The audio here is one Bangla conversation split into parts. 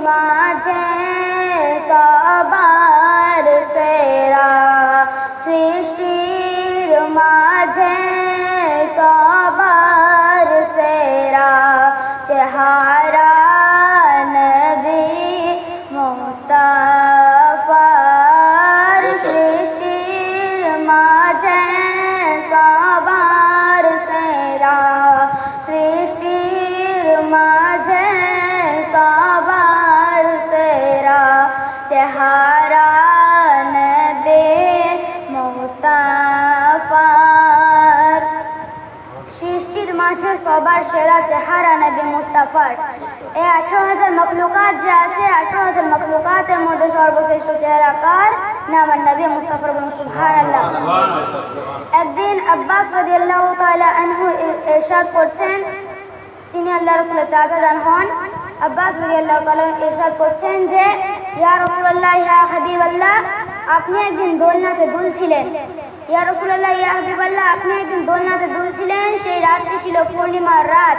মাঝে সবার সেরা, সৃষ্টির মাঝে সবার সেরা চেহারা নবী মুস্তাফার, সৃষ্টির মাঝে সবার সেরা, সৃষ্টির মাঝে সবার সেরা চেহারা নবী মুস্তাফার, সৃষ্টির মাঝে সবার সেরা চেহারা নবী মুস্তাফার। এই 18,000 মখলুকাত যে আছে, 18,000 মখলুকাতের মধ্যে সর্বশ্রেষ্ঠ চেহারা কার? না আমার নবী মুস্তাফার। বলুন সুবহানাল্লাহ। একদিন আব্বাস রাদিয়াল্লাহু তাআলা আনহু ইরশাদ করছেন, তিনি আল্লাহ রাসূলের চাচাজান হন। আব্বাস রাদিয়াল্লাহু তাআলা ইরশাদ করছেন যে ইয়া রাসূলুল্লাহ, ইয়া হাবিবাল্লাহ, আপনি একদিন দোলনাতে দুলছিলেন। ইয়া রাসূলুল্লাহ, ইয়া হাবিবাল্লাহ, আপনি একদিন দোলনাতে দুলছিলেন। সেই রাতটি ছিল পূর্ণিমার রাত।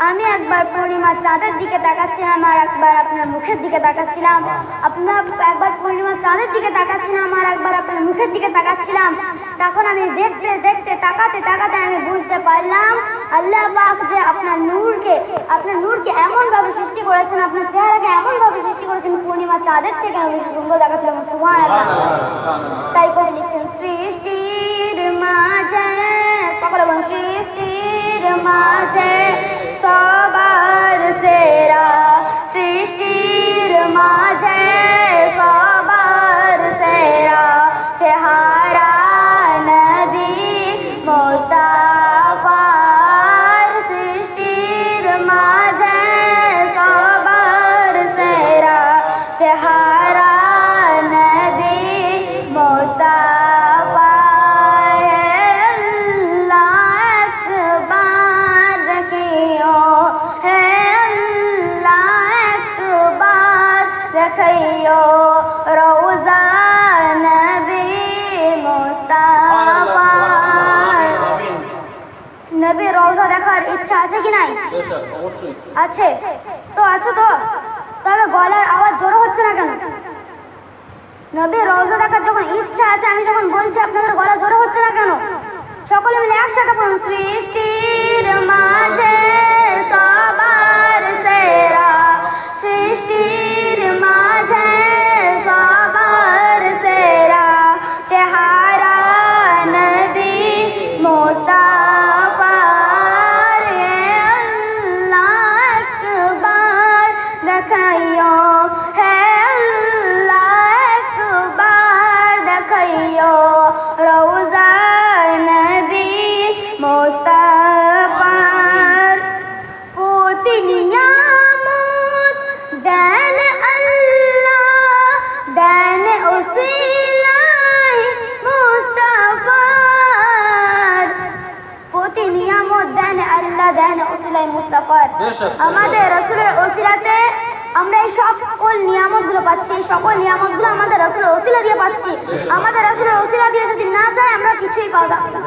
আমি একবার পূর্ণিমার চাঁদের দিকে তাকাচ্ছিলাম আর একবার আপনার মুখের দিকে তাকাচ্ছিলাম। একবার পূর্ণিমার চাঁদের দিকে তাকাচ্ছিলাম আর একবার আপনার মুখের দিকে তাকাচ্ছিলাম। তখন আমি দেখতে দেখতে তাকাতে তাকাতে আমি বুঝতে পারলাম আল্লাহ পাক যে আপনার নূরকে এমনভাবে সৃষ্টি করেছেন, আপনার চেহারাকে এমনভাবে সৃষ্টি করেছেন, পূর্ণিমার চাঁদের থেকে আমি সুন্দর দেখাচ্ছিলাম। সুবহানাল্লাহ। তাই কবি লিখছেন, সৃষ্টির মাঝে, সকলে বলুন, সৃষ্টির মাঝে সবার সেরা, সৃষ্টির মাঝে সবার সেরা চেহারা নবী মুস্তাফার, সৃষ্টির মাঝে সবার সেরা চেহারা নবী মুস্তাফার। रखियो रोज़ा नबी मुस्ताफा। नबी रोज़ा দেখার ইচ্ছা আছে কি নাই? আছে তো, আছে তো। তবে গলার আওয়াজ জোরে হচ্ছে না কেন? নবী রওজা দেখার যখন ইচ্ছা আছে, আমি যখন বলছি আপনাদের গলা জোরে হচ্ছে না কেন? সকলে মিলে একসাথে বলুন, সৃষ্টির মাঝে সবার সেরা, সৃষ্টির মাঝে সবার সেরা চেহারা নবী মুস্তাফার। আল্লাহ আকবার দেখাইও, হে আল্লাহ আকবার দেখাইও রওজা নবী মুস্তাফার। প্রতি নিয়ামত দেন আল্লাহ, দেন ওসিলায় মুস্তাফার। প্রতি নিয়ামত দেন আল্লাহ, দেন ওসিলায় মুস্তাফার। আমাদের রাসূলের ওসিলাতে আমরা এই সকল নিয়ামতগুলো পাচ্ছি। এই সকল নিয়ামতগুলো আমাদের রাসূলের ওসিলা দিয়ে পাচ্ছি। আমাদের রাসূলের ওসিলা দিয়ে যদি না যায়, আমরা কিছুই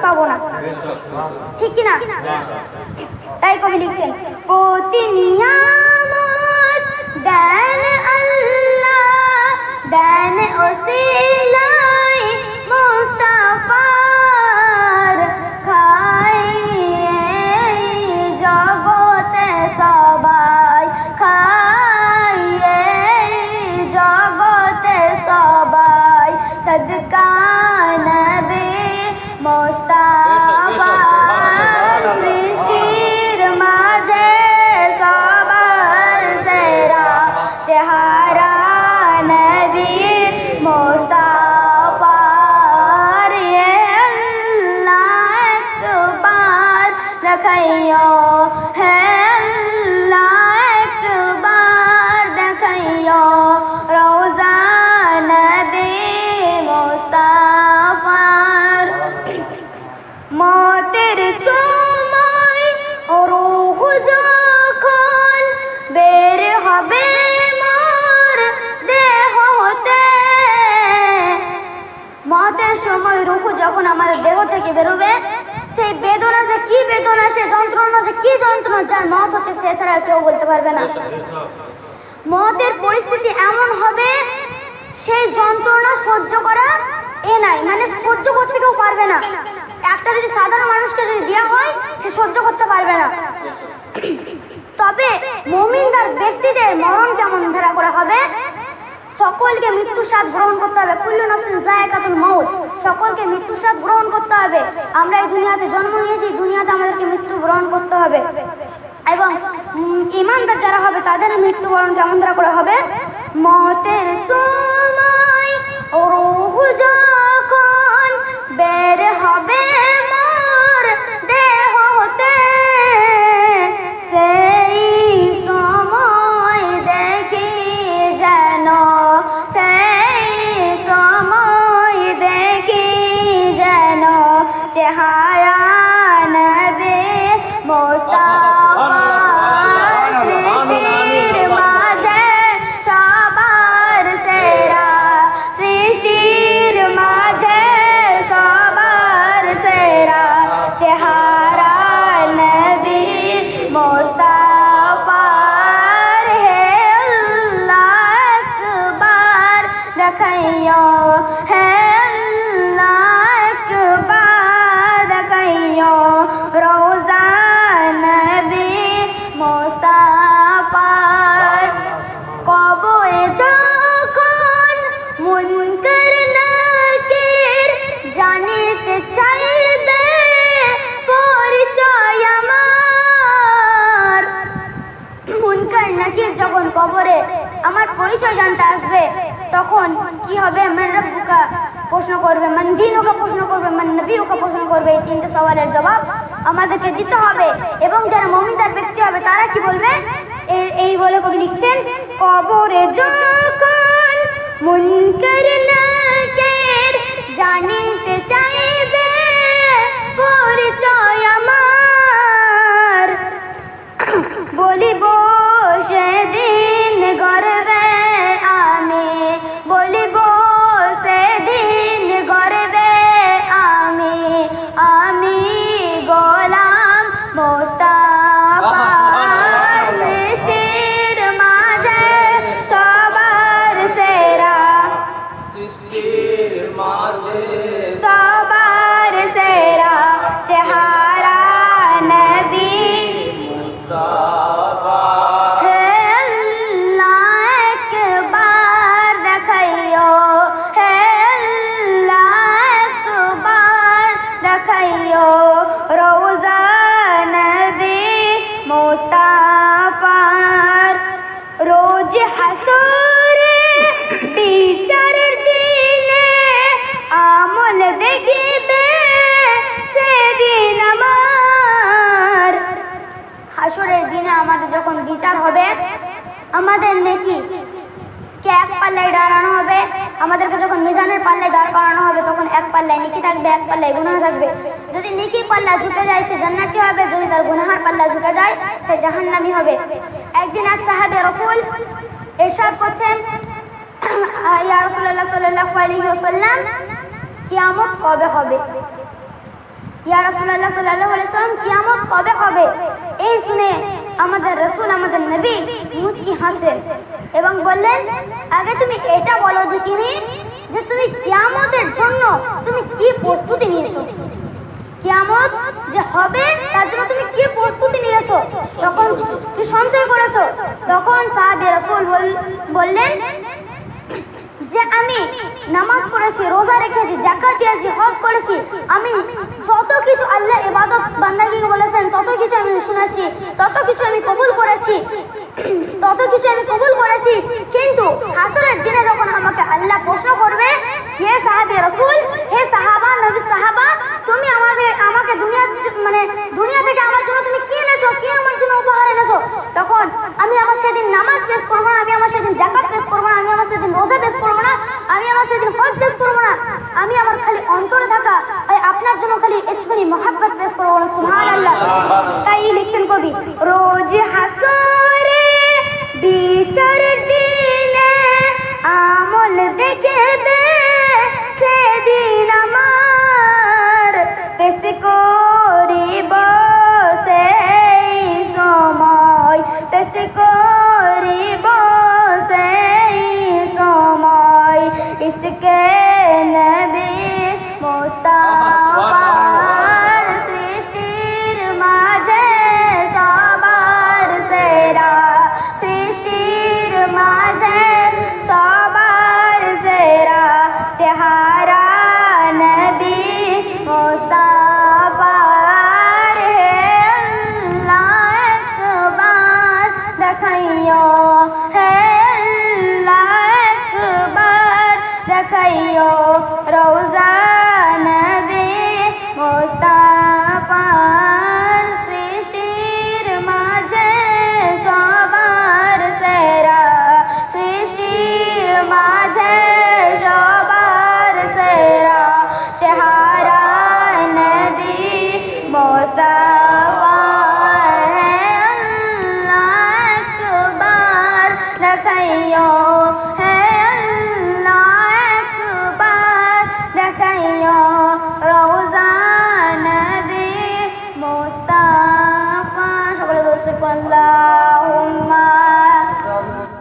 পাবো না, ঠিক কি না? তাই কবি লিখছেন, প্রতি নিয়ামত দেন আল্লাহ, দেন ওসিলায় মুস্তাফার। খাইয়ে জগতে সবাই, খাইয়ে জগতে সবাই সদকা নবী মুস্তাফার। সৃষ্টির মাঝে সবার সেরা চেহারা নবী মুস্তাফার। আল্লাহ আকবার দেখাইও, হে আল্লাহ আকবার দেখাইও রওজা নবী মুস্তাফার। মতের সময় রূহ যখন বের হবে মোর দেহ হতে, মতের সময় রূহ যখন আমাদের দেহ থেকে বেরোবে, সেই বেদনা যে কি বেদনা, সে যন্ত্রণা যে কি যন্ত্রণা, যার মত হচ্ছে সে ছাড়া কেউ বলতে পারবে না। মতের পরিস্থিতি এমন হবে সেই যন্ত্রণা সহ্য করা নাই, মানে সহ্য করতে কেউ পারবে না। একটা যদি সাধারণ মানুষকে যদি দেওয়া হয় সে সহ্য করতে পারবে না। তবে মুমিনদার ব্যক্তিদের মরণ যেমন ধারা করা হবে, সকলকে মৃত্যুর স্বাদ গ্রহণ করতে হবে। কুল্লু নাফসিন যায়কাতুল মাউত, সকলকে মৃত্যুর স্বাদ গ্রহণ করতে হবে। আমরা এই দুনিয়াতে জন্ম নিয়েছি, দুনিয়াতে আমাদেরকে মৃত্যু গ্রহণ করতে হবে। এবং ঈমানদার যারা হবে তাদের মৃত্যুবরণ যেমন ধারা করা হবে, মতের সময় রূহ যখন বের হবে মোর দেহ হতে, সেই সময় দেখি যেন, সেই সময় দেখি যেন চেহারা নবী মুস্তাফা সৃষ্টির মাঝে সবার সেরা, সৃষ্টির মাঝে সবার সেরা চেহারা নবী মুস্তাফার। হে আল্লাহ আকবার দেখাইও, হে আল্লাহ আকবার দেখাইও রওজা নবী মুস্তাফার। কবরে যখন মুনকার নাকির জানিতে চাইবে পরিচয় আমার, মুনকার নাকির যখন কবরে আমার পরিচয় জানতে আসবে তখন কি হবে? মান রব্বুকা প্রশ্ন করবে, মান দীনুকা প্রশ্ন করবে, মান নবিয়ুকা প্রশ্ন করবে। এই তিনটে সওয়ালের জবাব আমাদেরকে দিতে হবে। এবং যারা মুমিনদার ব্যক্তি হবে তারা কি বলবে? এই বলে কবি লিখছেন, কবরে যখন মুনকার নাকির জানিতে চাইবে পরিচয় আমার, বলিব সেদিন গর্বে আমি, বলিব সেদিন গর্বে আমি, আমি গোলাম মুস্তাফার সৃষ্টির মাঝে সবার সেরা, সৃষ্টির মাঝে সবার সেরা চেহারা নবী মুস্তাফা। হে আল্লাহ একবার দেখাইও, হে আল্লাহ একবার দেখাইও রওজা নবী মুস্তাফার। রোজ হাসরে বিচারের দিনে আমল দেখিবে সেদিন আমার। হাসরের দিনে আমাদের যখন বিচার হবে, আমাদের নেকি কে এক পাল্লায় দাঁড়ানো হবে। আমাদেরকে যখন মিজানের পাল্লায় দাঁড় করানো হবে তখন এক পাল্লায় নেকি থাকবে, এক পাল্লায় গুনাহ থাকবে। যদি নেকি পাল্লা ঝুঁকে যায় সে জান্নাতি হবে, যদি তার গুনাহার পাল্লা ঝুঁকে যায় সে জাহান্নামী হবে। একদিন এক সাহাবে রাসূল ইরশাদ করছেন, ইয়া রাসূলুল্লাহ সাল্লাল্লাহু আলাইহি ওয়াসাল্লাম কিয়ামত কবে হবে? ইয়া রাসূলুল্লাহ সাল্লাল্লাহু আলাইহি ওয়াসাল্লাম কিয়ামত কবে হবে? এই শুনে আমাদের রাসূল, আমাদের নবী মুচকি হাসেন এবং বললেন, আগে তুমি এটা বলো দেখিনি যে তুমি কিয়ামতের জন্য তুমি কি প্রস্তুতি নিয়েছো, কিয়ামত যে হবে তার জন্য তুমি কি প্রস্তুতি নিয়েছো, তখন কি সঞ্চয় করেছো? তখন সাহাবী রাসূল বললেন যে আমি নামাজ পড়েছি, রোজা রেখেছি, যাকাত দিয়েছি, হজ করেছি, আমি যত কিছু আল্লাহ ইবাদত বান্দাগিকে বলেছেন তত কিছু আমি শুনেছি, তত কিছু আমি কবুল করেছি, তত কিছু আমি কবুল করেছি। কিন্তু হাসরের দিনে যখন আমাকে আল্লাহ প্রশ্ন করবে, হে সাহাবী রাসূল, হে সাহাবা, নবী সাহাবা, তুমি আমাকে দুনিয়া থেকে আমার জন্য তুমি কি এনেছো, কি আমার জন্য উপহার এনেছো, তখন আমি আমার সেদিন নামাজ পেশ করবো না, আমি আমার সেদিন যাকাত